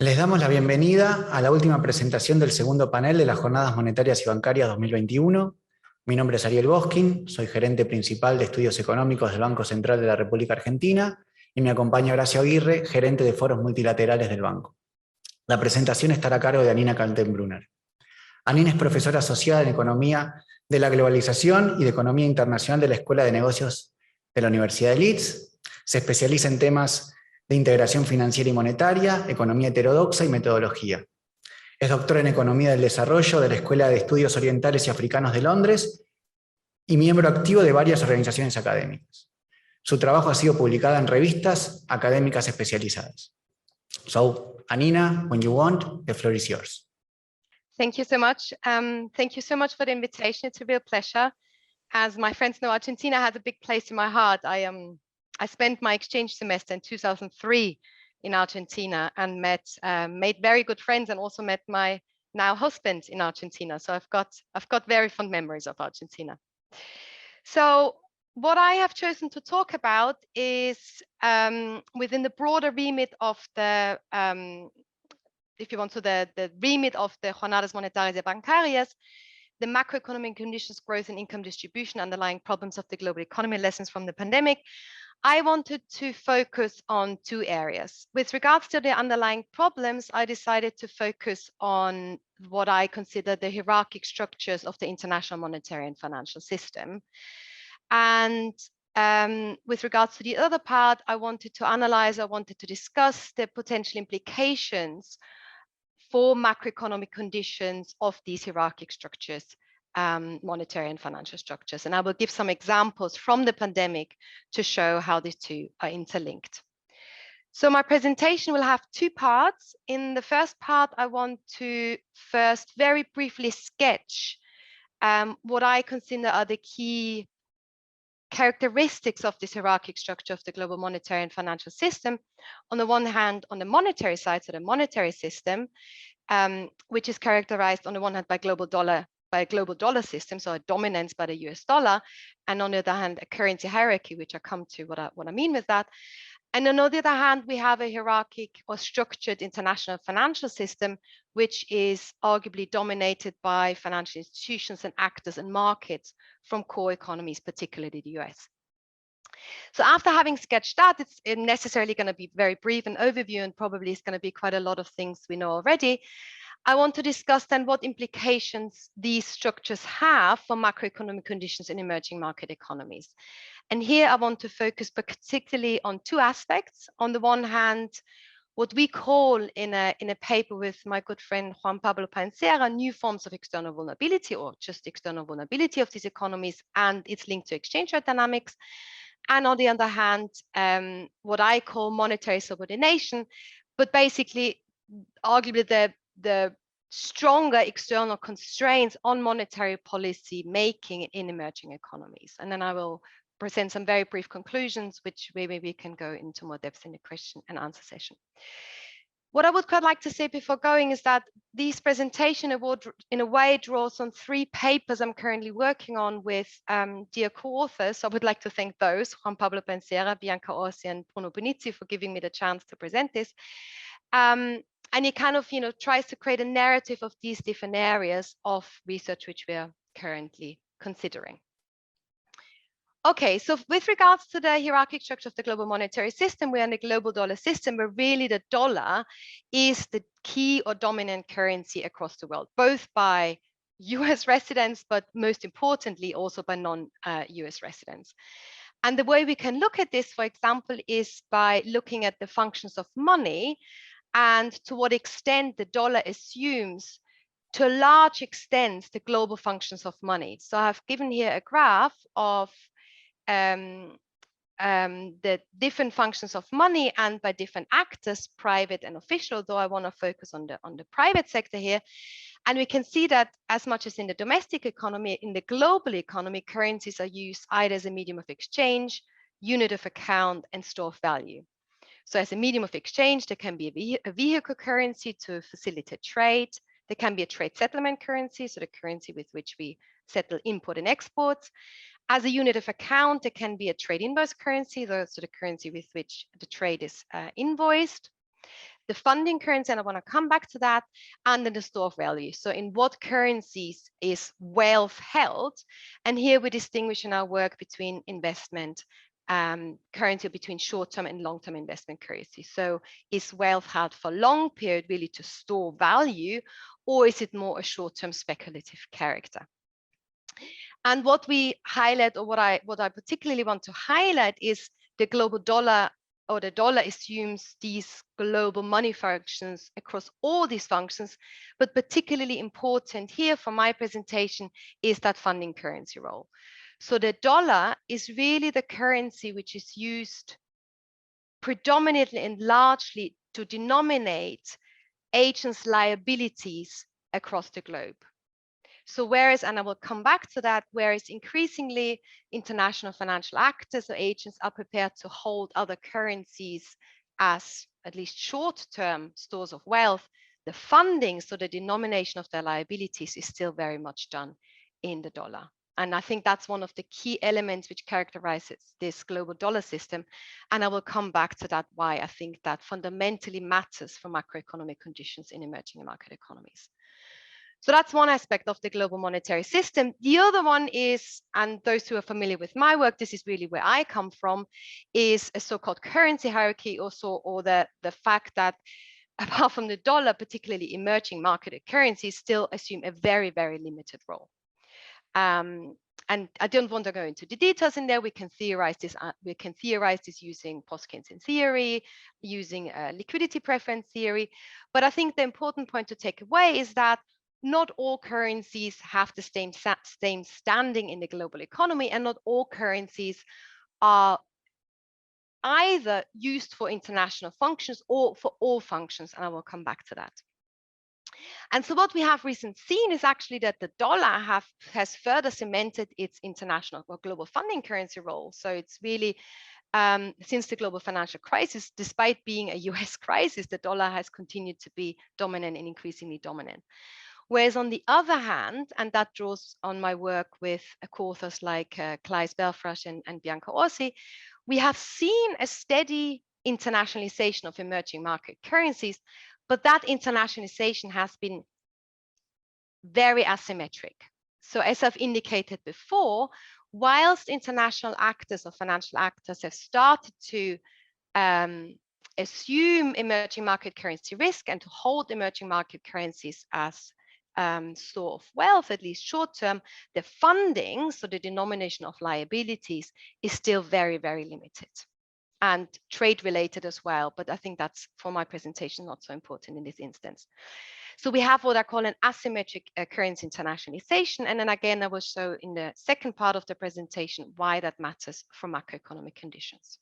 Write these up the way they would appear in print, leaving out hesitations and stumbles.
Les damos la bienvenida a la última presentación del segundo panel de las Jornadas Monetarias y Bancarias 2021. Mi nombre es Ariel Dvoskin, soy gerente principal de estudios económicos del Banco Central de la República Argentina y me acompaña Horacio Aguirre, gerente de foros multilaterales del banco. La presentación estará a cargo de Annina Kaltenbrunner. Annina es profesora asociada en Economía de la Globalización y de Economía Internacional de la Escuela de Negocios de la Universidad de Leeds. Se especializa en temas de integración financiera y monetaria, economía heterodoxa y metodología. Es doctora en Economía del Desarrollo de la Escuela de Estudios Orientales y Africanos de Londres y miembro activo de varias organizaciones académicas. Su trabajo ha sido publicado en revistas académicas especializadas. So, Annina, when you want, the floor is yours. Thank you so much. Thank you so much for the invitation. It's a real pleasure. As my friends know, Argentina has a big place in my heart. I spent my exchange semester in 2003 in Argentina and made very good friends, and also met my now husband in Argentina. So I've got very fond memories of Argentina. So what I have chosen to talk about is within the broader remit of the if you want to the remit of the Jornadas Monetarias y Bancarias, the macroeconomic conditions, growth and income distribution, underlying problems of the global economy, lessons from the pandemic. I wanted to focus on two areas. With regards to the underlying problems, I decided to focus on what I consider the hierarchic structures of the international monetary and financial system. And with regards to the other part, I wanted to discuss the potential implications for macroeconomic conditions of these hierarchic structures, monetary and financial structures. And I will give some examples from the pandemic to show how these two are interlinked. So my presentation will have two parts. In the first part, I want to first very briefly sketch what I consider are the key characteristics of this hierarchic structure of the global monetary and financial system. On the one hand, on the monetary side, so the monetary system, which is characterized on the one hand by a global dollar system, so a dominance by the US dollar, and on the other hand, a currency hierarchy, which I come to what I mean with that. And on the other hand, we have a hierarchic or structured international financial system, which is arguably dominated by financial institutions and actors and markets from core economies, particularly the US. So after having sketched that, it's necessarily going to be very brief an overview, and probably it's going to be quite a lot of things we know already. I want to discuss then what implications these structures have for macroeconomic conditions in emerging market economies. And here I want to focus particularly on two aspects. On the one hand, what we call in a paper with my good friend Juan Pablo Pancera, new forms of external vulnerability, or just external vulnerability of these economies and its link to exchange rate dynamics. And on the other hand, what I call monetary subordination, but basically arguably the stronger external constraints on monetary policy making in emerging economies. And then I will present some very brief conclusions, which maybe we can go into more depth in the question and answer session. What I would quite like to say before going is that this presentation in a way draws on three papers I'm currently working on with dear co-authors. I would like to thank those, Juan Pablo Pancera, Bianca Orsi, and Bruno Bonizzi, for giving me the chance to present this. And it kind of, tries to create a narrative of these different areas of research which we are currently considering. Okay, so with regards to the hierarchic structure of the global monetary system, we're in a global dollar system where really the dollar is the key or dominant currency across the world, both by US residents, but most importantly, also by non-US residents. And the way we can look at this, for example, is by looking at the functions of money and to what extent the dollar assumes, to a large extent, the global functions of money. So I've given here a graph of the different functions of money and by different actors, private and official, though I want to focus on the private sector here. And we can see that as much as in the domestic economy, in the global economy, currencies are used either as a medium of exchange, unit of account, and store of value. So as a medium of exchange, there can be a vehicle currency to facilitate trade. There can be a trade settlement currency, so the currency with which we settle import and exports. As a unit of account, there can be a trade invoice currency, so the currency with which the trade is invoiced. the funding currency, and I want to come back to that, and then the store of value. So in what currencies is wealth held? And here we distinguish in our work between investment currency, between short-term and long-term investment currency. So is wealth held for long period really to store value, or is it more a short-term speculative character? And what we highlight, or what I particularly want to highlight, is the global dollar, or the dollar assumes these global money functions across all these functions, but particularly important here for my presentation is that funding currency role. So the dollar is really the currency which is used predominantly and largely to denominate agents' liabilities across the globe. So whereas, and I will come back to that, whereas increasingly international financial actors or agents are prepared to hold other currencies as at least short-term stores of wealth, the funding, so the denomination of their liabilities, is still very much done in the dollar. And I think that's one of the key elements which characterizes this global dollar system. And I will come back to that, why I think that fundamentally matters for macroeconomic conditions in emerging market economies. So that's one aspect of the global monetary system. The other one is, and those who are familiar with my work, this is really where I come from, is a so-called currency hierarchy, also, or the fact that apart from the dollar, particularly emerging market currencies still assume a very, very limited role. And I don't want to go into the details in there. We can theorize this. We can theorize this using post-Keynesian theory, using liquidity preference theory. But I think the important point to take away is that not all currencies have the same standing in the global economy, and not all currencies are either used for international functions or for all functions, and I will come back to that. And so what we have recently seen is actually that the dollar has further cemented its international or global funding currency role. So it's really, since the global financial crisis, despite being a US crisis, the dollar has continued to be dominant and increasingly dominant. Whereas on the other hand, and that draws on my work with co-authors like Klaes Belfrage and Bianca Orsi, we have seen a steady internationalization of emerging market currencies, but that internationalization has been very asymmetric. So as I've indicated before, whilst international actors or financial actors have started to assume emerging market currency risk and to hold emerging market currencies as store of wealth, at least short term, the funding, so the denomination of liabilities, is still very, very limited and trade related as well. But I think that's, for my presentation, not so important in this instance. So we have what I call an asymmetric currency internationalization. And then again, I will show in the second part of the presentation why that matters for macroeconomic conditions.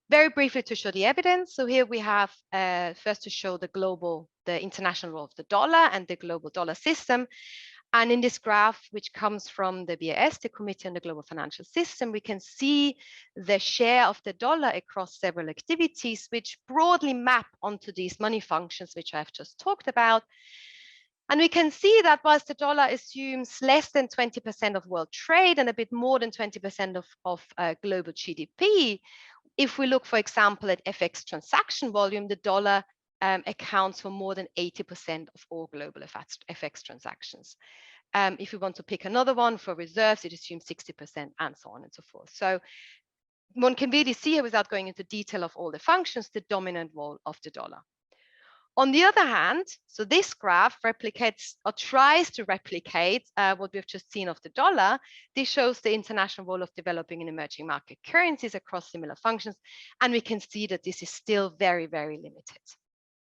Very briefly to show the evidence. So here we have first to show the international role of the dollar and the global dollar system. And in this graph, which comes from the BIS, the Committee on the Global Financial System, we can see the share of the dollar across several activities, which broadly map onto these money functions, which I've just talked about. And we can see that whilst the dollar assumes less than 20% of world trade and a bit more than 20% of global GDP, if we look, for example, at FX transaction volume, the dollar accounts for more than 80% of all global FX transactions. If we want to pick another one for reserves, it assumes 60% and so on and so forth. So one can really see here, without going into detail of all the functions, the dominant role of the dollar. On the other hand, so this graph replicates or tries to replicate what we've just seen of the dollar. This shows the international role of developing and emerging market currencies across similar functions. And we can see that this is still very, very limited.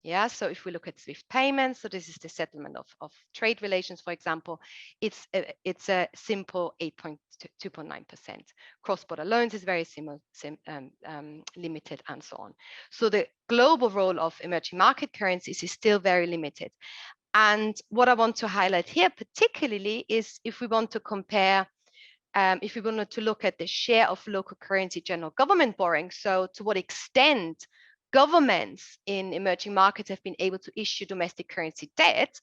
Yeah, so if we look at SWIFT payments, so this is the settlement of trade relations, for example, it's a simple 2.9%. Cross-border loans is very similar, limited, and so on. So the global role of emerging market currencies is still very limited. And what I want to highlight here particularly is if we want to compare, if we wanted to look at the share of local currency general government borrowing, so to what extent governments in emerging markets have been able to issue domestic currency debt,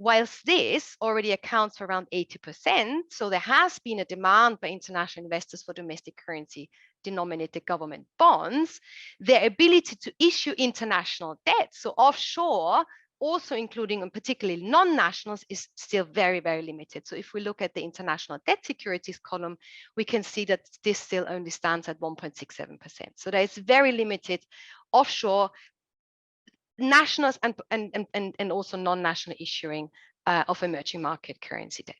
Whilst this already accounts for around 80%, so there has been a demand by international investors for domestic currency denominated government bonds, their ability to issue international debt, so offshore, also including and particularly non-nationals, is still very, very limited. So if we look at the international debt securities column, we can see that this still only stands at 1.67%. So there is very limited offshore nationals and also non-national issuing of emerging market currency debt.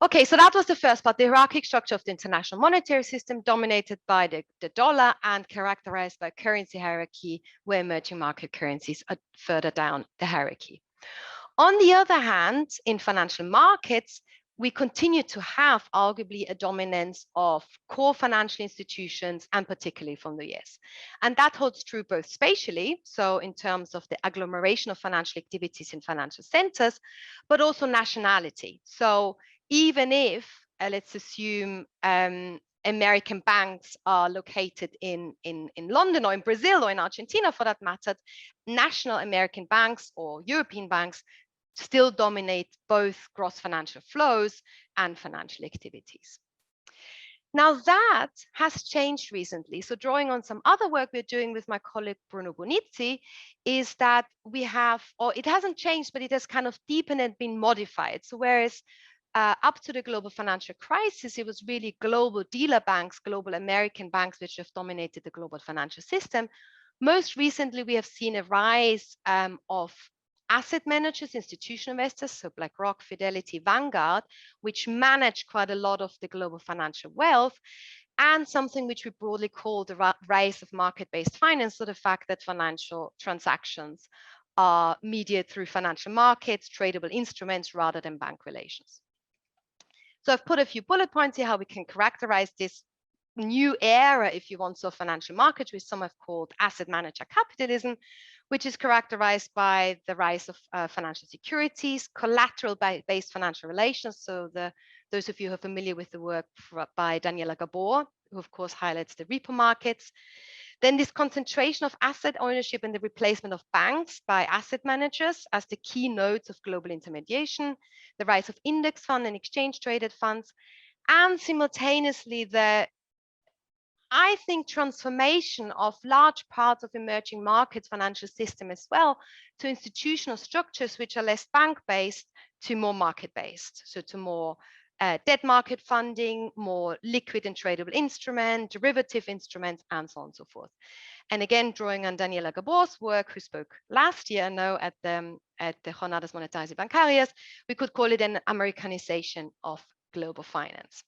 Okay, so that was the first part, the hierarchic structure of the international monetary system, dominated by the dollar and characterized by currency hierarchy, where emerging market currencies are further down the hierarchy. On the other hand, in financial markets, we continue to have arguably a dominance of core financial institutions, and particularly from the US. And that holds true both spatially, so in terms of the agglomeration of financial activities in financial centers, but also nationality. So even if, let's assume, American banks are located in London or in Brazil or in Argentina for that matter, national American banks or European banks still dominate both gross financial flows and financial activities. Now that has changed recently. So drawing on some other work we're doing with my colleague Bruno Bonizzi, is that we have, or it hasn't changed, but it has kind of deepened and been modified. So whereas up to the global financial crisis, it was really global dealer banks, global American banks, which have dominated the global financial system. Most recently, we have seen a rise of asset managers, institutional investors, so BlackRock, Fidelity, Vanguard, which manage quite a lot of the global financial wealth, and something which we broadly call the rise of market-based finance, so the fact that financial transactions are mediated through financial markets, tradable instruments, rather than bank relations. So I've put a few bullet points here how we can characterize this new era, if you want, so financial markets, which some have called asset manager capitalism, which is characterized by the rise of financial securities, collateral-based financial relations. So those of you who are familiar with the work by Daniela Gabor, who of course highlights the repo markets. Then this concentration of asset ownership and the replacement of banks by asset managers as the key nodes of global intermediation, the rise of index fund and exchange traded funds, and simultaneously the, I think, transformation of large parts of emerging markets financial system as well to institutional structures which are less bank-based to more market-based, so to more debt market funding, more liquid and tradable instrument, derivative instruments, and so on and so forth. And again, drawing on Daniela Gabor's work, who spoke last year now at the Jornadas Monetarias y Bancarias, we could call it an Americanization of global finance.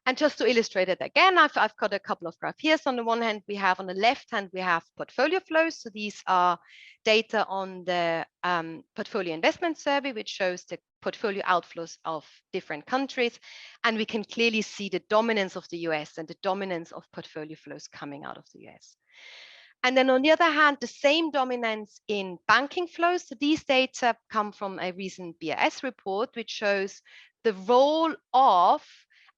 And just to illustrate it again, I've got a couple of graphs here. So on the one hand, we have on the left hand, we have portfolio flows. So these are data on the portfolio investment survey, which shows the portfolio outflows of different countries. And we can clearly see the dominance of the US and the dominance of portfolio flows coming out of the US. And then on the other hand, the same dominance in banking flows. So these data come from a recent BIS report, which shows the role of,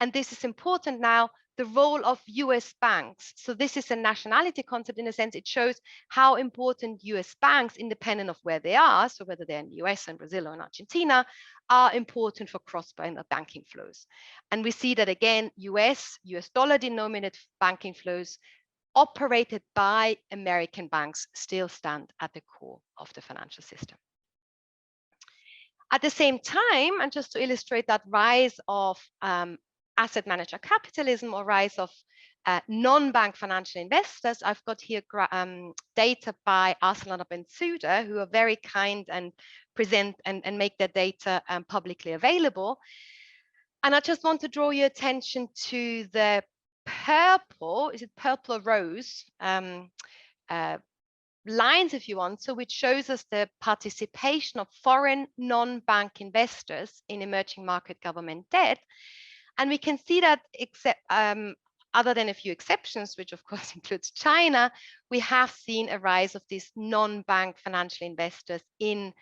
and this is important now, the role of US banks. So this is a nationality concept in a sense. It shows how important US banks, independent of where they are, so whether they're in the US and Brazil or in Argentina, are important for cross-border banking flows. And we see that again, US dollar denominated banking flows operated by American banks still stand at the core of the financial system. At the same time, and just to illustrate that rise of asset manager capitalism or rise of non-bank financial investors, I've got here data by Arcelor and Bensuda, who are very kind and present and make their data publicly available. And I just want to draw your attention to the purple, is it purple or rose? Lines, if you want, so which shows us the participation of foreign non-bank investors in emerging market government debt. And we can see that, except other than a few exceptions, which of course includes China, we have seen a rise of these non-bank financial investors in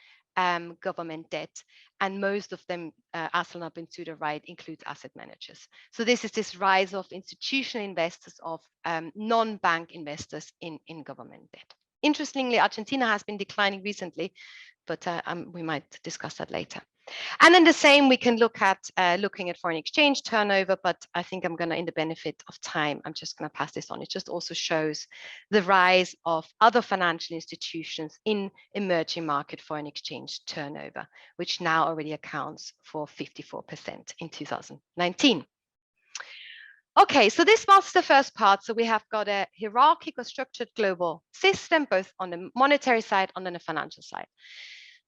government debt. And most of them, Arcelor Bensuda right, includes asset managers. So this is this rise of institutional investors, of non-bank investors in government debt. Interestingly, Argentina has been declining recently, but we might discuss that later. And then the same, we can look at looking at foreign exchange turnover, but I think I'm going to, in the benefit of time, I'm just going to pass this on. It just also shows the rise of other financial institutions in emerging market foreign exchange turnover, which now already accounts for 54% in 2019. Okay, so this was the first part. So we have got a hierarchical structured global system, both on the monetary side and on the financial side.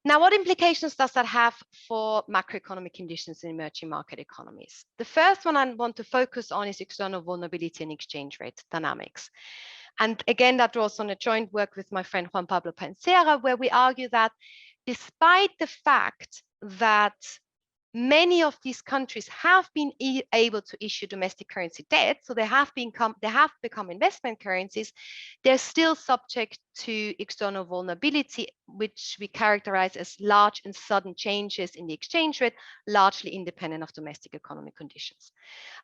Now, what implications does that have for macroeconomic conditions in emerging market economies? The first one I want to focus on is external vulnerability and exchange rate dynamics. And again, that draws on a joint work with my friend Juan Pablo Pancera, where we argue that despite the fact that many of these countries have been able to issue domestic currency debt, so they have become investment currencies, they're still subject to external vulnerability, which we characterize as large and sudden changes in the exchange rate, largely independent of domestic economic conditions.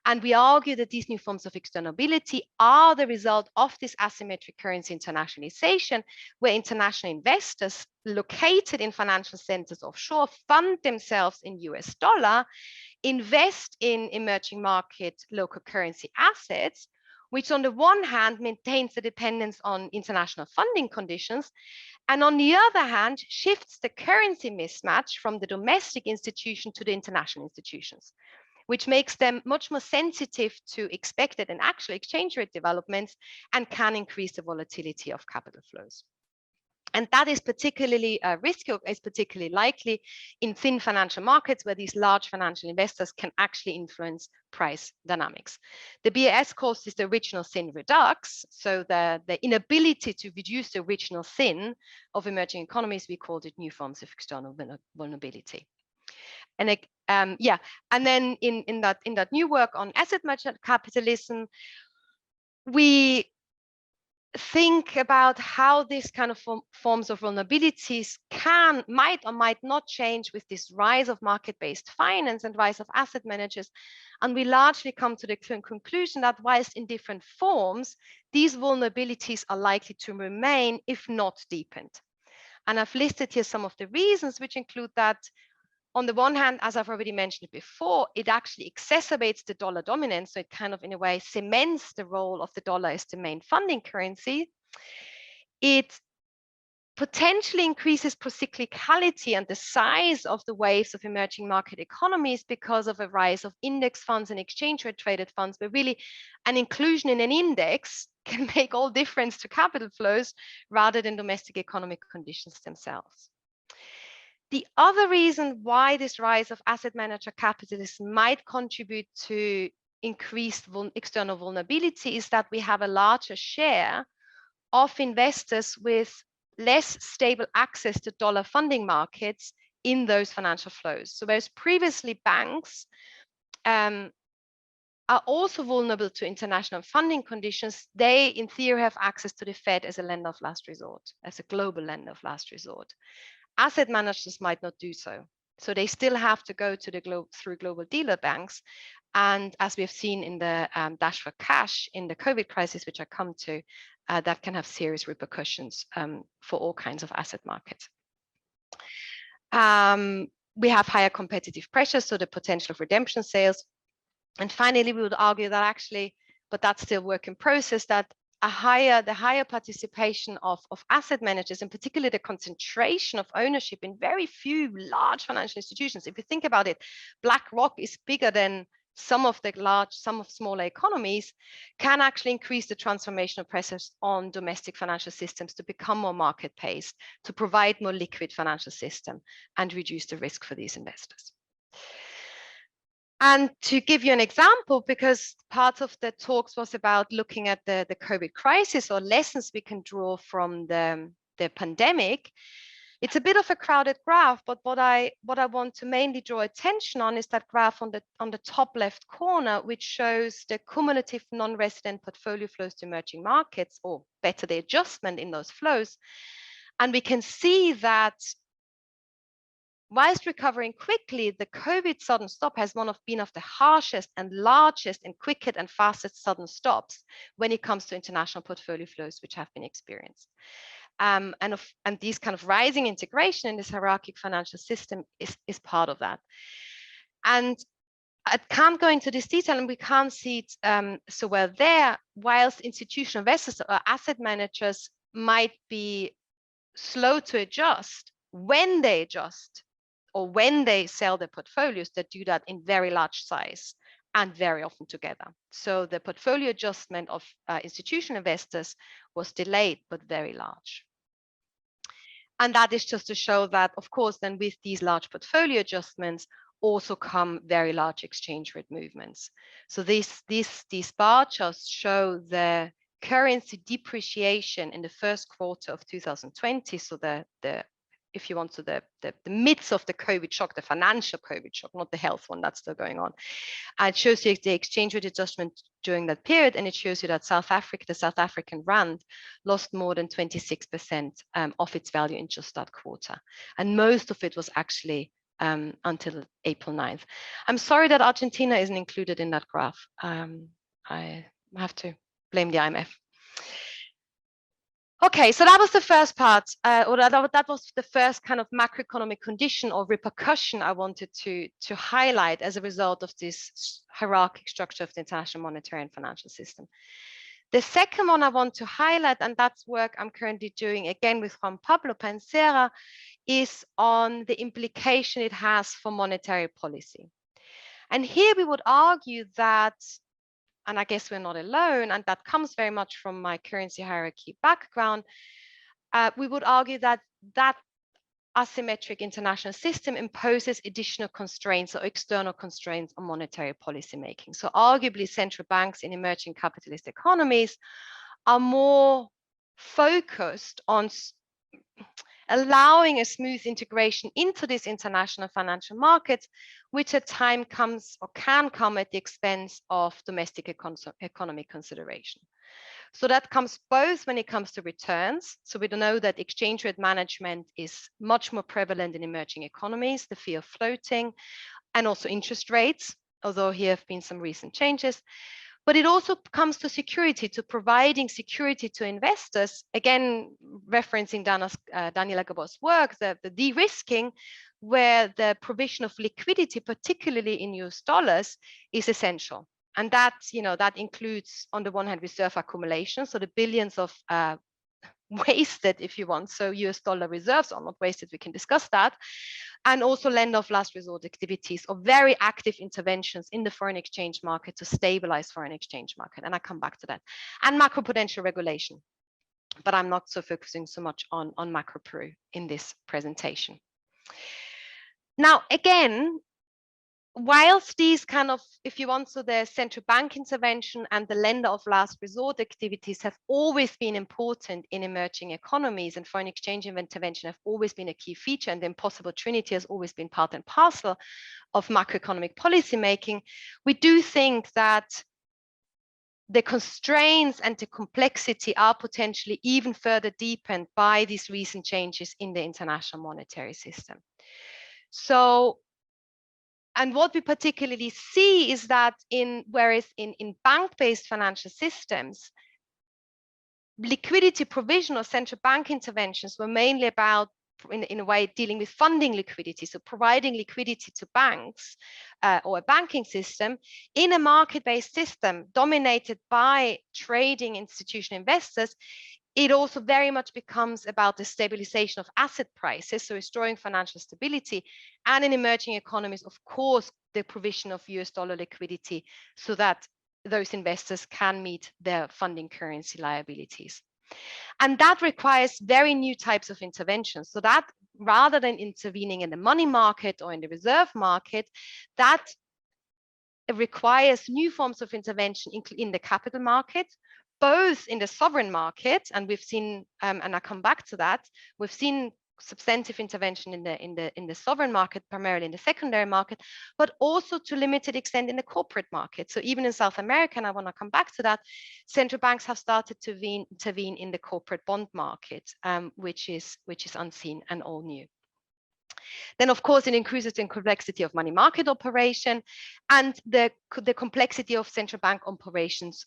And we argue that these new forms of externality are the result of this asymmetric currency internationalization, where international investors located in financial centers offshore fund themselves in US dollar, invest in emerging market local currency assets, which on the one hand maintains the dependence on international funding conditions, and on the other hand shifts the currency mismatch from the domestic institution to the international institutions, which makes them much more sensitive to expected and actual exchange rate developments and can increase the volatility of capital flows. And that is particularly risky, or is particularly likely in thin financial markets where these large financial investors can actually influence price dynamics. The BAS calls this the original sin redux. So the inability to reduce the original sin of emerging economies, we called it new forms of external vulnerability. And and then in that new work on asset merchant capitalism, we think about how this kind of forms of vulnerabilities might or might not change with this rise of market-based finance and rise of asset managers. And we largely come to the conclusion that whilst in different forms, these vulnerabilities are likely to remain, if not deepened. And I've listed here some of the reasons, which include that on the one hand, as I've already mentioned before, it actually exacerbates the dollar dominance. So it kind of, in a way, cements the role of the dollar as the main funding currency. It potentially increases procyclicality and the size of the waves of emerging market economies because of a rise of index funds and exchange rate traded funds, where really an inclusion in an index can make all difference to capital flows rather than domestic economic conditions themselves. The other reason why this rise of asset manager capitalism might contribute to increased external vulnerability is that we have a larger share of investors with less stable access to dollar funding markets in those financial flows. So whereas previously banks are also vulnerable to international funding conditions, they in theory have access to the Fed as a lender of last resort, as a global lender of last resort. Asset managers might not do so. So they still have to go to through global dealer banks. And as we've seen in the dash for cash in the COVID crisis, which I come to, that can have serious repercussions for all kinds of asset markets. We have higher competitive pressure, so the potential of redemption sales. And finally, we would argue that actually, but that's still work in process, that the higher participation of asset managers, and particularly the concentration of ownership in very few large financial institutions. If you think about it, BlackRock is bigger than some of smaller economies, can actually increase the transformational pressures on domestic financial systems to become more market-based, to provide more liquid financial system and reduce the risk for these investors. And to give you an example, because part of the talks was about looking at the COVID crisis or lessons we can draw from the pandemic, it's a bit of a crowded graph, but what I want to mainly draw attention on is that graph on the top left corner, which shows the cumulative non-resident portfolio flows to emerging markets, or better, the adjustment in those flows. And we can see that whilst recovering quickly, the COVID sudden stop has been of the harshest and largest and quickest and fastest sudden stops when it comes to international portfolio flows which have been experienced. And these kind of rising integration in this hierarchical financial system is part of that. And I can't go into this detail, and we can't see it so well there, whilst institutional investors or asset managers might be slow to adjust. When they adjust or when they sell their portfolios, they do that in very large size and very often together. So the portfolio adjustment of institutional investors was delayed, but very large. And that is just to show that, of course, then with these large portfolio adjustments also come very large exchange rate movements. So these bar charts show the currency depreciation in the first quarter of 2020. So if you want, so the midst of the COVID shock, the financial COVID shock, not the health one that's still going on. And it shows you the exchange rate adjustment during that period, and it shows you that the South African rand lost more than 26% of its value in just that quarter. And most of it was actually until April 9th. I'm sorry that Argentina isn't included in that graph. I have to blame the IMF. Okay, so that was the first part, or that was the first kind of macroeconomic condition or repercussion I wanted to highlight as a result of this hierarchical structure of the international monetary and financial system. The second one I want to highlight, and that's work I'm currently doing again with Juan Pablo Pancera, is on the implication it has for monetary policy. And here we would argue that, and I guess we're not alone, and that comes very much from my currency hierarchy background, we would argue that that asymmetric international system imposes additional constraints or external constraints on monetary policy making. So arguably central banks in emerging capitalist economies are more focused on allowing a smooth integration into these international financial markets, which at times comes or can come at the expense of domestic economic consideration. So that comes both when it comes to returns. So we know that exchange rate management is much more prevalent in emerging economies, the fear of floating, and also interest rates, although here have been some recent changes. But it also comes to security, to providing security to investors, again, referencing Daniela Gabor's work, the de-risking, where the provision of liquidity, particularly in US dollars, is essential. And that, that includes, on the one hand, reserve accumulation, so the billions of wasted, if you want, so US dollar reserves are not wasted, we can discuss that, and also lender of last resort activities or very active interventions in the foreign exchange market to stabilize foreign exchange market, and I come back to that, and macroprudential regulation, but I'm not so focusing so much on macro-Peru in this presentation. Now, again, whilst these kind of, if you want, so the central bank intervention and the lender of last resort activities have always been important in emerging economies, and foreign exchange intervention have always been a key feature, and the impossible trinity has always been part and parcel of macroeconomic policy making, we do think that the constraints and the complexity are potentially even further deepened by these recent changes in the international monetary system. So, and what we particularly see is that whereas in bank-based financial systems, liquidity provision or central bank interventions were mainly about, in a way, dealing with funding liquidity, so providing liquidity to banks or a banking system. In a market-based system dominated by trading institutional investors, it also very much becomes about the stabilization of asset prices, so restoring financial stability, and in emerging economies, of course, the provision of US dollar liquidity so that those investors can meet their funding currency liabilities. And that requires very new types of interventions. So that rather than intervening in the money market or in the reserve market, that requires new forms of intervention in the capital market, both in the sovereign market, and we've seen, and I come back to that, we've seen substantive intervention in the sovereign market, primarily in the secondary market, but also to limited extent in the corporate market. So even in South America, and I want to come back to that, central banks have started to intervene in the corporate bond market, which is unseen and all new. Then, of course, it increases the complexity of money market operation and the complexity of central bank operations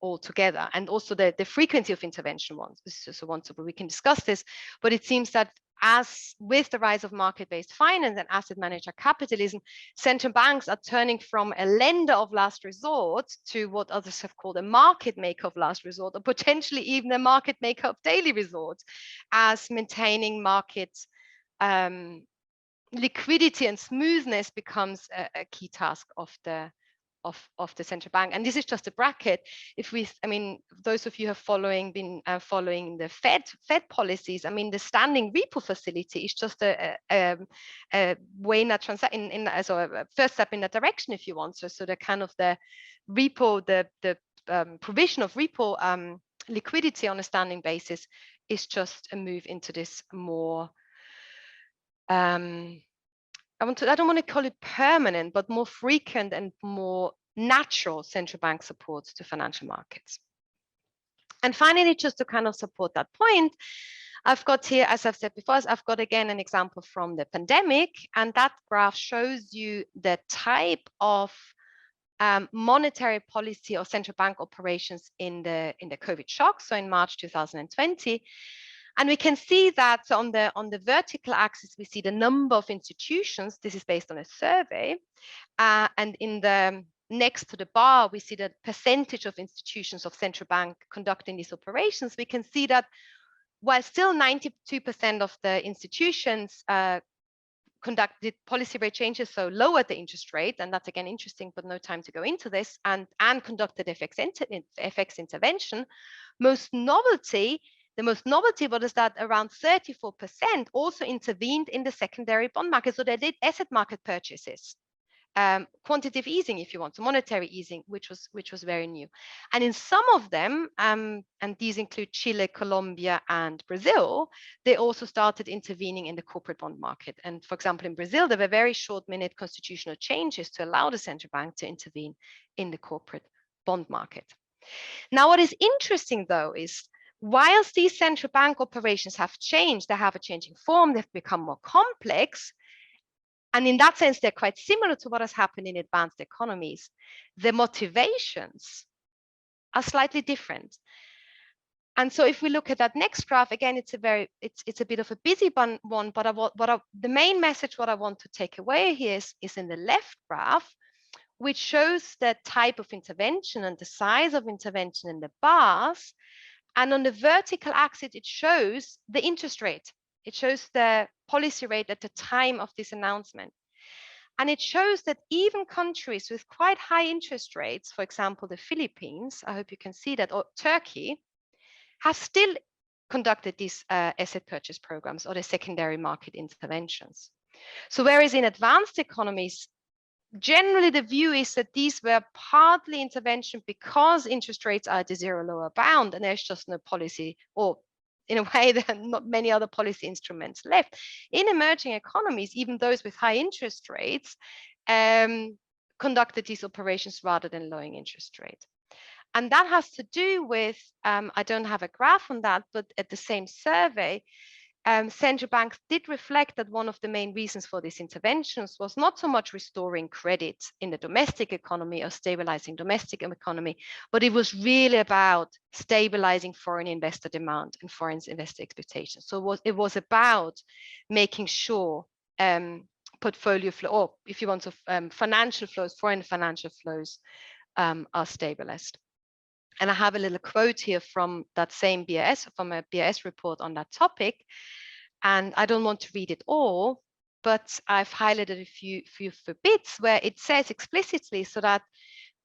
altogether, and also the frequency of intervention ones. So we can discuss this, but it seems that as with the rise of market-based finance and asset manager capitalism, central banks are turning from a lender of last resort to what others have called a market maker of last resort, or potentially even a market maker of daily resort, as maintaining market liquidity and smoothness becomes a key task of the central bank. And this is just a bracket. Those of you have been following the Fed policies, I mean, the standing repo facility is just a way in that a first step in that direction, if you want. So the kind of the repo, the provision of repo liquidity on a standing basis is just a move into this more I don't want to call it permanent, but more frequent and more natural central bank support to financial markets. And finally, just to kind of support that point, I've got here, as I've said before, I've got again an example from the pandemic, and that graph shows you the type of monetary policy or central bank operations in the COVID shock, so in March 2020. And we can see that on the vertical axis, we see the number of institutions. This is based on a survey. And in the next to the bar, we see the percentage of institutions of central bank conducting these operations. We can see that while still 92% of the institutions conducted policy rate changes, so lowered the interest rate, and that's again interesting, but no time to go into this, and conducted FX intervention. The most novelty was that around 34% also intervened in the secondary bond market. So they did asset market purchases, quantitative easing, if you want, so monetary easing, which was very new. And in some of them, and these include Chile, Colombia, and Brazil, they also started intervening in the corporate bond market. And for example, in Brazil, there were very short-minute constitutional changes to allow the central bank to intervene in the corporate bond market. Now, what is interesting, though, is whilst these central bank operations have changed, they have a changing form, they've become more complex, and in that sense, they're quite similar to what has happened in advanced economies. The motivations are slightly different. And so if we look at that next graph, again, it's a bit of a busy one, but the main message, what I want to take away here is in the left graph, which shows the type of intervention and the size of intervention in the bars. And on the vertical axis, it shows the interest rate. It shows the policy rate at the time of this announcement. And it shows that even countries with quite high interest rates, for example, the Philippines, I hope you can see that, or Turkey, have still conducted these asset purchase programs or the secondary market interventions. So whereas in advanced economies, generally the view is that these were partly intervention because interest rates are at the zero lower bound and there's just no policy, or in a way there are not many other policy instruments left. In emerging economies, even those with high interest rates conducted these operations rather than lowering interest rate. And that has to do with, I don't have a graph on that, but at the same survey, central banks did reflect that one of the main reasons for these interventions was not so much restoring credit in the domestic economy or stabilizing domestic economy, but it was really about stabilizing foreign investor demand and foreign investor expectations. So it was about making sure portfolio flow, or if you want to, financial flows, foreign financial flows are stabilized. And I have a little quote here from that same BIS, from a BIS report on that topic. And I don't want to read it all, but I've highlighted a few bits where it says explicitly, so that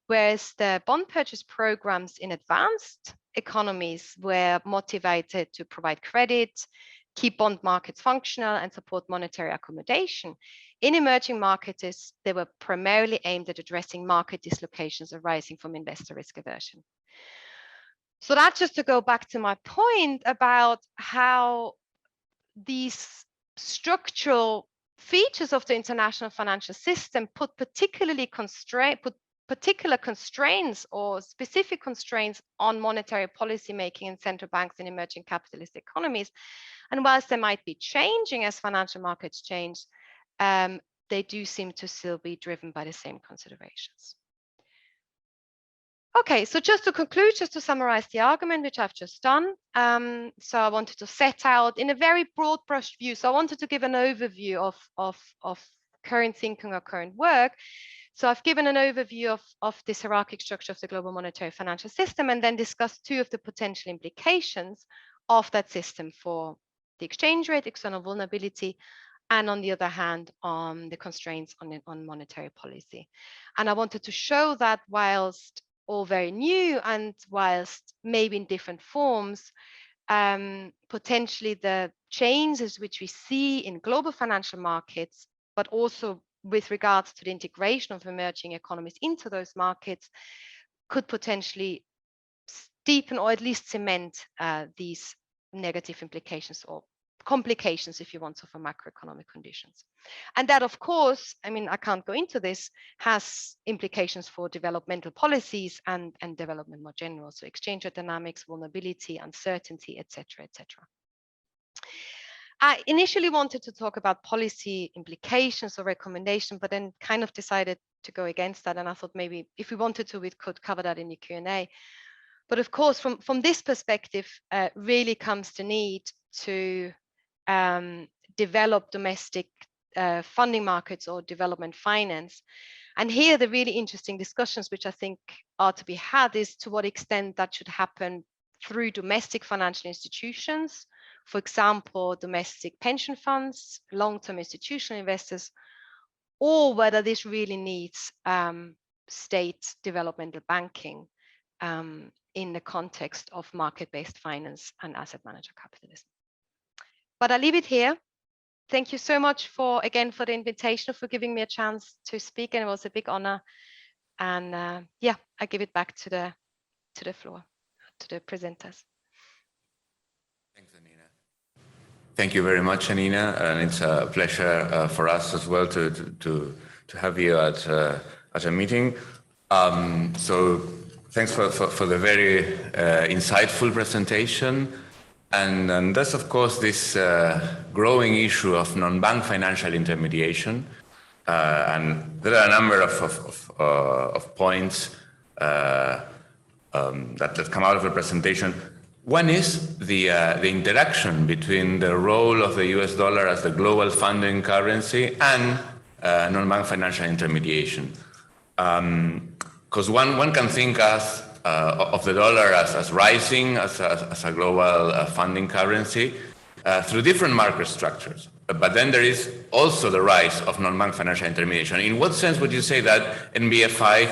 whereas the bond purchase programs in advanced economies were motivated to provide credit, keep bond markets functional, and support monetary accommodation, in emerging markets, they were primarily aimed at addressing market dislocations arising from investor risk aversion. So that's just to go back to my point about how these structural features of the international financial system put particular constraints or specific constraints on monetary policy making in central banks in emerging capitalist economies. And whilst they might be changing as financial markets change, they do seem to still be driven by the same considerations. Okay, so just to conclude, just to summarize the argument, which I've just done. So I wanted to set out in a very broad brush view. So I wanted to give an overview of current thinking or current work. So I've given an overview of this hierarchic structure of the global monetary financial system, and then discussed two of the potential implications of that system for the exchange rate, external vulnerability, and on the other hand, on the constraints on monetary policy. And I wanted to show that whilst all very new and whilst maybe in different forms, potentially the changes which we see in global financial markets, but also with regards to the integration of emerging economies into those markets, could potentially deepen or at least cement these negative implications or complications, if you want, so for macroeconomic conditions. And that, of course, I mean, I can't go into this, has implications for developmental policies and development more general. So exchange rate dynamics, vulnerability, uncertainty, etc., etc. I initially wanted to talk about policy implications or recommendation, but then kind of decided to go against that. And I thought maybe if we wanted to, we could cover that in the Q&A. But of course, from this perspective, really comes the need to develop domestic funding markets or development finance. And here the really interesting discussions which I think are to be had is to what extent that should happen through domestic financial institutions, for example, domestic pension funds, long-term institutional investors, or whether this really needs state developmental banking in the context of market-based finance and asset manager capitalism. But I'll leave it here. Thank you so much for the invitation, for giving me a chance to speak, and it was a big honor. And yeah, I give it back to the floor, to the presenters. Thanks, Annina. Thank you very much, Annina, and it's a pleasure for us as well to have you at a meeting. So thanks for the very insightful presentation. And that's, of course, this growing issue of non-bank financial intermediation. And there are a number of points that come out of the presentation. One is the interaction between the role of the US dollar as the global funding currency and non-bank financial intermediation. Because one can think of the dollar as rising as a global funding currency through different market structures. But then there is also the rise of non-bank financial intermediation. In what sense would you say that NBFI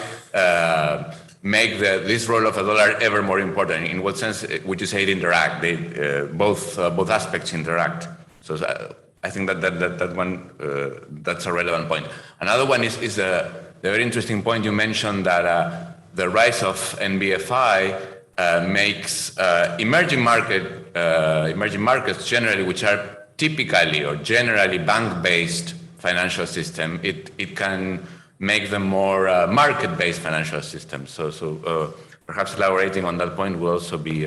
make this role of the dollar ever more important? In what sense would you say it interact? Both aspects interact. So I think that one that's a relevant point. Another one is the very interesting point you mentioned that the rise of NBFI makes emerging markets generally, which are typically or generally bank-based financial system, it can make them more market-based financial systems. So perhaps elaborating on that point will also be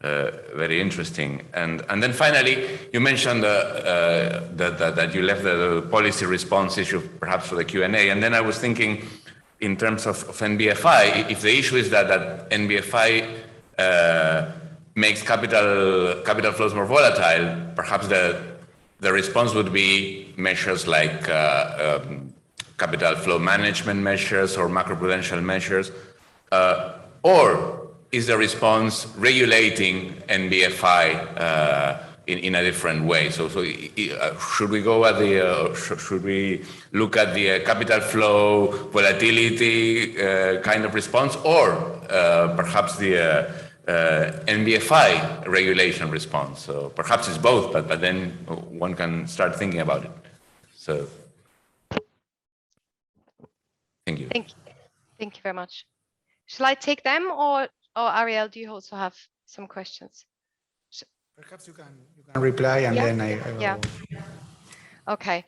very interesting. And then finally, you mentioned that you left the policy response issue perhaps for the Q&A. And then I was thinking, in terms of NBFI, if the issue is that NBFI makes capital flows more volatile, perhaps the response would be measures like capital flow management measures or macroprudential measures, or is the response regulating NBFI in a different way? So should we go at should we look at the capital flow volatility kind of response, or perhaps the NBFI regulation response? So perhaps it's both, but then one can start thinking about it. So thank you. Thank you very much. Shall I take them, or Ariel, do you also have some questions? Perhaps you can reply, and then I will. Yeah. Okay.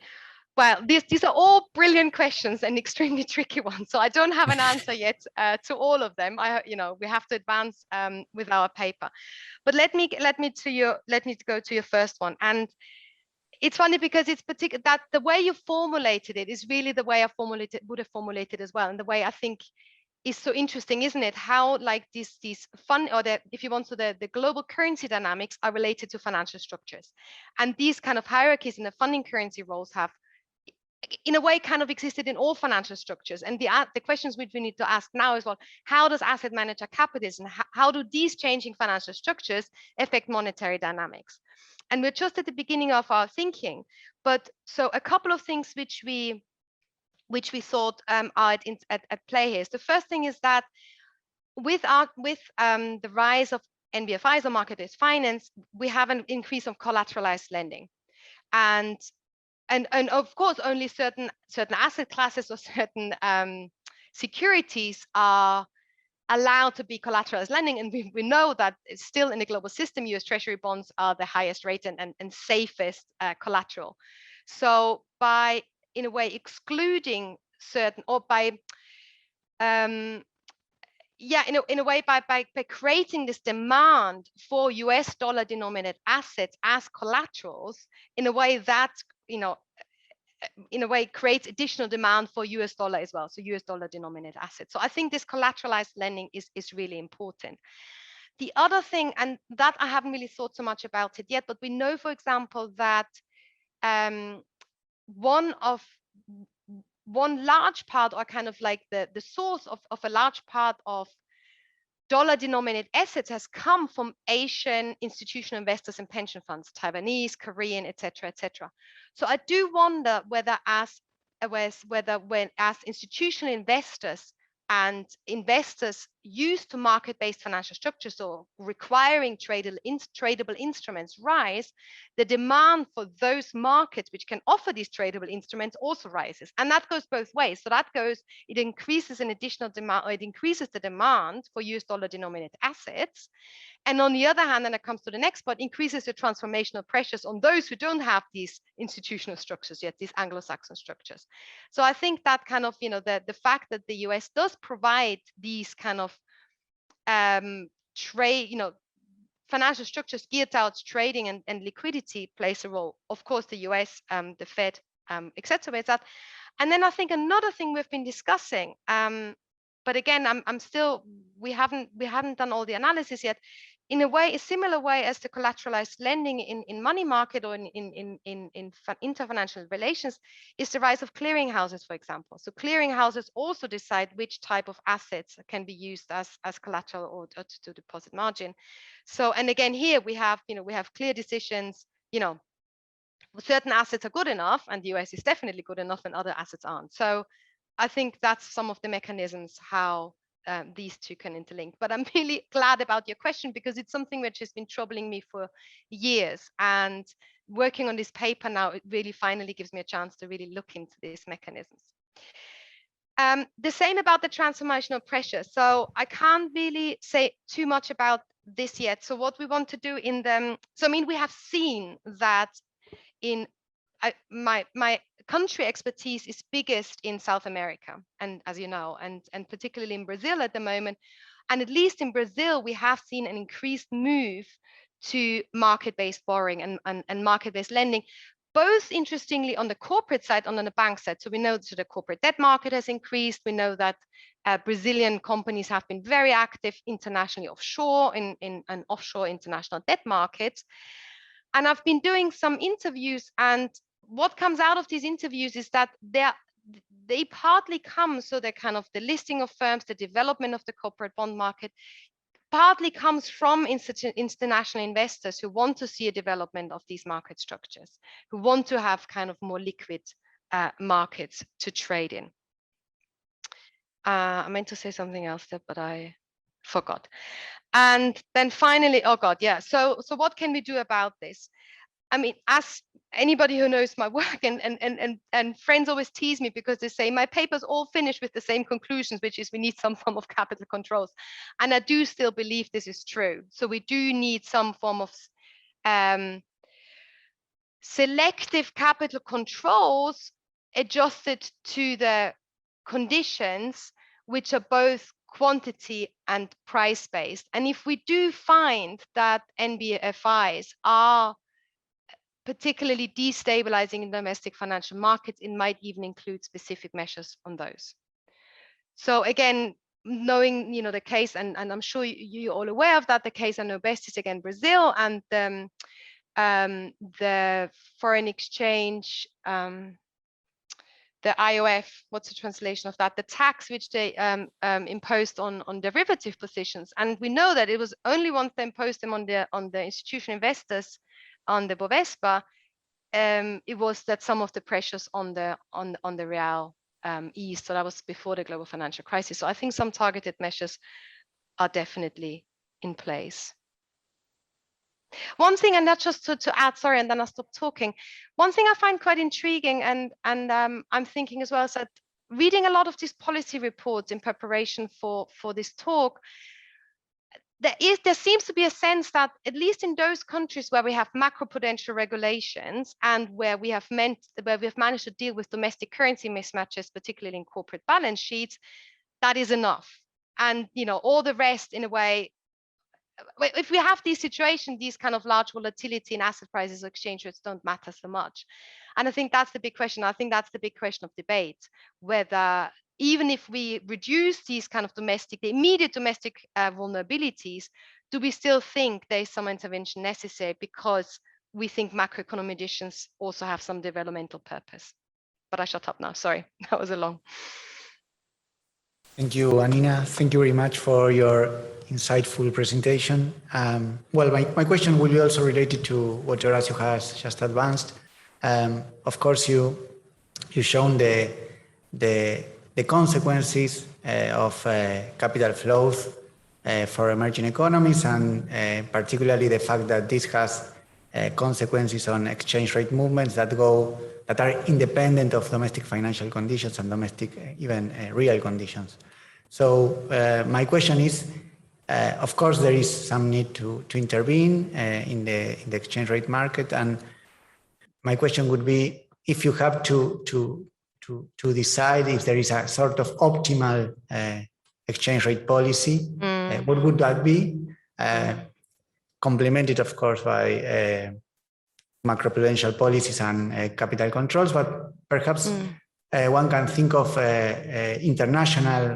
Well, these are all brilliant questions and extremely tricky ones. So I don't have an answer yet to all of them. We have to advance with our paper. But let me go to your first one. And it's funny because it's particular that the way you formulated it is really the way I would have formulated as well, and the way I think is so interesting, isn't it? How like these fund, or if you want to, the global currency dynamics are related to financial structures, and these kind of hierarchies in the funding currency roles have, in a way, kind of existed in all financial structures. And the questions which we need to ask now is, well, how does asset manager capitalism, how do these changing financial structures affect monetary dynamics? And we're just at the beginning of our thinking. But so a couple of things which we thought are at play here. The first thing is that with the rise of NBFIs or market-based finance, we have an increase of collateralized lending, and of course only certain asset classes or certain securities are allowed to be collateralized lending, and we know that it's still in the global system, US Treasury bonds are the highest rate and safest collateral. So by, in a way, excluding certain, or by in a way, by creating this demand for US dollar denominated assets as collaterals, in a way that in a way creates additional demand for US dollar as well, so US dollar denominated assets. So I think this collateralized lending is really important. The other thing, and that I haven't really thought so much about it yet, but we know, for example, that one large part, or kind of like the source of a large part of dollar denominated assets has come from Asian institutional investors and pension funds, Taiwanese, Korean, etc., etc. So I do wonder whether as institutional investors and investors used to market-based financial structures or requiring tradable instruments rise, the demand for those markets which can offer these tradable instruments also rises. And that goes both ways. So it increases an additional demand, or it increases the demand for US dollar denominated assets. And on the other hand, and it comes to the next part, increases the transformational pressures on those who don't have these institutional structures yet, these Anglo-Saxon structures. So I think that kind of, the fact that the US does provide these kind of financial structures geared towards trading and liquidity plays a role. Of course, the US, the Fed, accentuates that. And then I think another thing we've been discussing, but again, we haven't done all the analysis yet. In a similar way as the collateralized lending in money market or in interfinancial relations, is the rise of clearinghouses, for example. So clearinghouses also decide which type of assets can be used as collateral or to deposit margin. So, and again, here we have clear decisions. Certain assets are good enough, and the US is definitely good enough, and other assets aren't. So I think that's some of the mechanisms how these two can interlink. But I'm really glad about your question, because it's something which has been troubling me for years. And working on this paper now, it really finally gives me a chance to really look into these mechanisms. The same about the transformational pressure. So I can't really say too much about this yet. So what we want to do we have seen that my country expertise is biggest in South America, and as you know, and particularly in Brazil at the moment. And at least in Brazil, we have seen an increased move to market-based borrowing and market-based lending, both interestingly on the corporate side and on the bank side. So we know that the corporate debt market has increased. We know that Brazilian companies have been very active internationally offshore in offshore international debt markets. And I've been doing some interviews, and what comes out of these interviews is that they partly come, so they're kind of the listing of firms, the development of the corporate bond market, partly comes from international investors who want to see a development of these market structures, who want to have kind of more liquid markets to trade in. I meant to say something else there, but I forgot. And then finally, oh God, yeah. So what can we do about this? I mean, as anybody who knows my work, and friends always tease me because they say my papers all finish with the same conclusions, which is we need some form of capital controls. And I do still believe this is true. So we do need some form of selective capital controls adjusted to the conditions which are both quantity and price based. And if we do find that NBFIs are particularly destabilizing in domestic financial markets, it might even include specific measures on those. So again, knowing the case, and I'm sure you're all aware of that, the case I know best is again Brazil, and the foreign exchange, the IOF, what's the translation of that? The tax which they imposed on derivative positions. And we know that it was only once they imposed them on the institutional investors, on the Bovespa, it was that some of the pressures on the real eased. So that was before the global financial crisis. So I think some targeted measures are definitely in place. One thing, and that's just to add, sorry, and then I'll stop talking. One thing I find quite intriguing, and I'm thinking as well, is that reading a lot of these policy reports in preparation for this talk, there seems to be a sense that at least in those countries where we have macroprudential regulations and where we have managed to deal with domestic currency mismatches, particularly in corporate balance sheets, that is enough. And all the rest, in a way, if we have these situations, these kind of large volatility in asset prices or exchange rates don't matter so much. And I think that's the big question. I think that's the big question of debate, whether even if we reduce these kind of the immediate domestic vulnerabilities, do we still think there is some intervention necessary because we think macroeconomic conditions also have some developmental purpose? But I shut up now. Sorry, that was a long. Thank you, Annina. Thank you very much for your insightful presentation. Well, my question will be also related to what Horacio has just advanced. Of course, you've shown the consequences of capital flows for emerging economies, and particularly the fact that this has consequences on exchange rate movements that are independent of domestic financial conditions and domestic even real conditions. So my question is, of course, there is some need to intervene in the exchange rate market, and my question would be, if you have to decide if there is a sort of optimal exchange rate policy, what would that be? Complemented, of course, by macroprudential policies and capital controls, but perhaps one can think of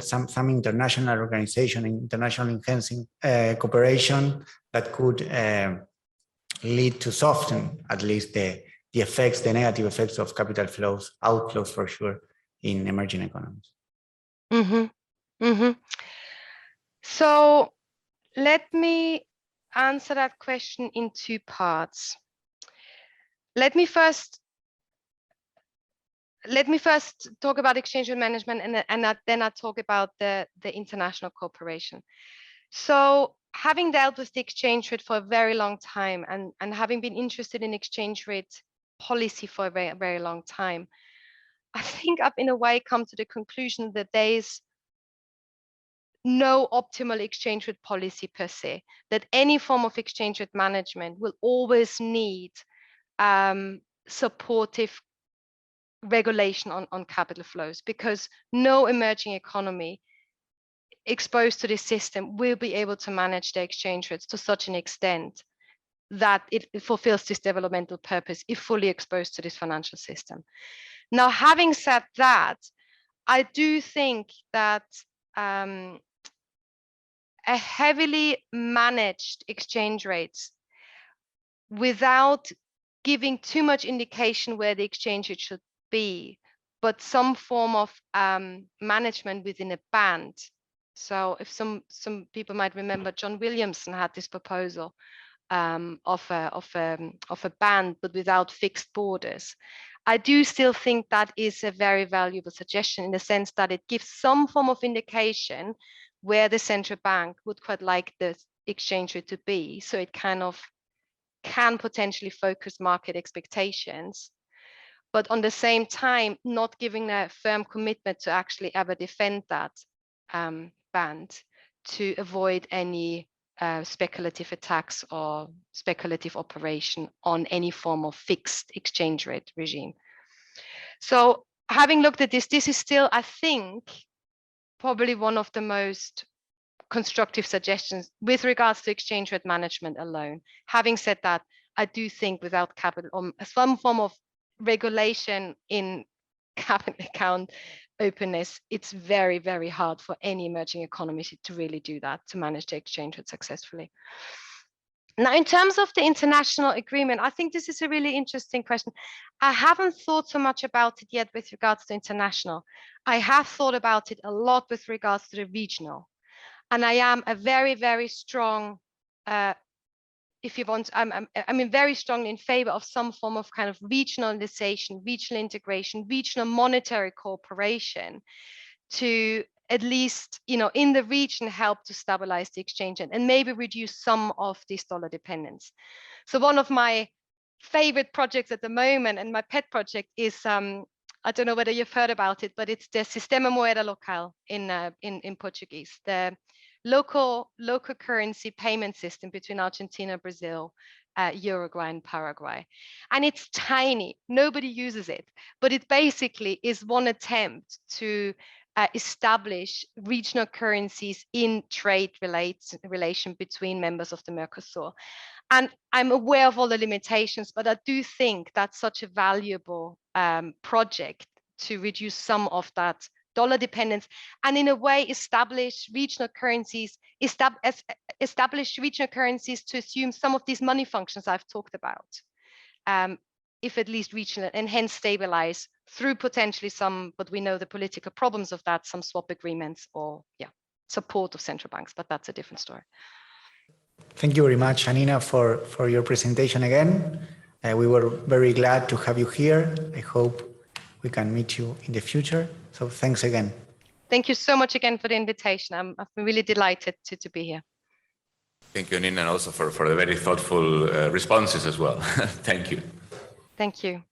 some international organization, international enhancing cooperation that could lead to soften at least the negative effects of capital flows, outflows for sure, in emerging economies. So let me answer that question in two parts. Let me first talk about exchange rate management, and then I'll talk about the international cooperation. So having dealt with the exchange rate for a very long time, and having been interested in exchange rate policy for a very, very long time, I think I've in a way come to the conclusion that there is no optimal exchange rate policy per se, that any form of exchange rate management will always need supportive regulation on capital flows, because no emerging economy exposed to this system will be able to manage their exchange rates to such an extent that it fulfills this developmental purpose if fully exposed to this financial system. Now, having said that, I do think that a heavily managed exchange rates without giving too much indication where the exchange rate should be, but some form of management within a band. So if some people might remember, John Williamson had this proposal of a band, but without fixed borders. I do still think that is a very valuable suggestion, in the sense that it gives some form of indication where the central bank would quite like the exchange rate to be, so it kind of can potentially focus market expectations, but on the same time not giving a firm commitment to actually ever defend that band, to avoid any speculative attacks or speculative operation on any form of fixed exchange rate regime. So having looked at this, this is still, I think, probably one of the most constructive suggestions with regards to exchange rate management alone. Having said that, I do think without capital, some form of regulation in capital account openness, it's very, very hard for any emerging economy to really do that, to manage the exchange rate successfully. Now, in terms of the international agreement, I think this is a really interesting question. I haven't thought so much about it yet with regards to international. I have thought about it a lot with regards to the regional. And I am a very, very strong, if you want, I'm very strongly in favor of some form of kind of regionalization, regional integration, regional monetary cooperation to at least, in the region, help to stabilize the exchange and maybe reduce some of this dollar dependence. So one of my favorite projects at the moment and my pet project is, I don't know whether you've heard about it, but it's the Sistema Moeda Local in Portuguese, the local currency payment system between Argentina, Brazil, Uruguay and Paraguay. And it's tiny, nobody uses it, but it basically is one attempt to establish regional currencies in trade relation between members of the Mercosur. And I'm aware of all the limitations, but I do think that's such a valuable project to reduce some of that dollar dependence and in a way establish regional currencies, establish regional currencies to assume some of these money functions I've talked about, if at least regional, and hence stabilize through potentially some, but we know the political problems of that, some swap agreements or support of central banks, but that's a different story. Thank you very much, Annina, for your presentation again. We were very glad to have you here. I hope we can meet you in the future. So thanks again. Thank you so much again for the invitation. I've been really delighted to be here. Thank you, Annina, and also for the very thoughtful responses as well. Thank you. Thank you.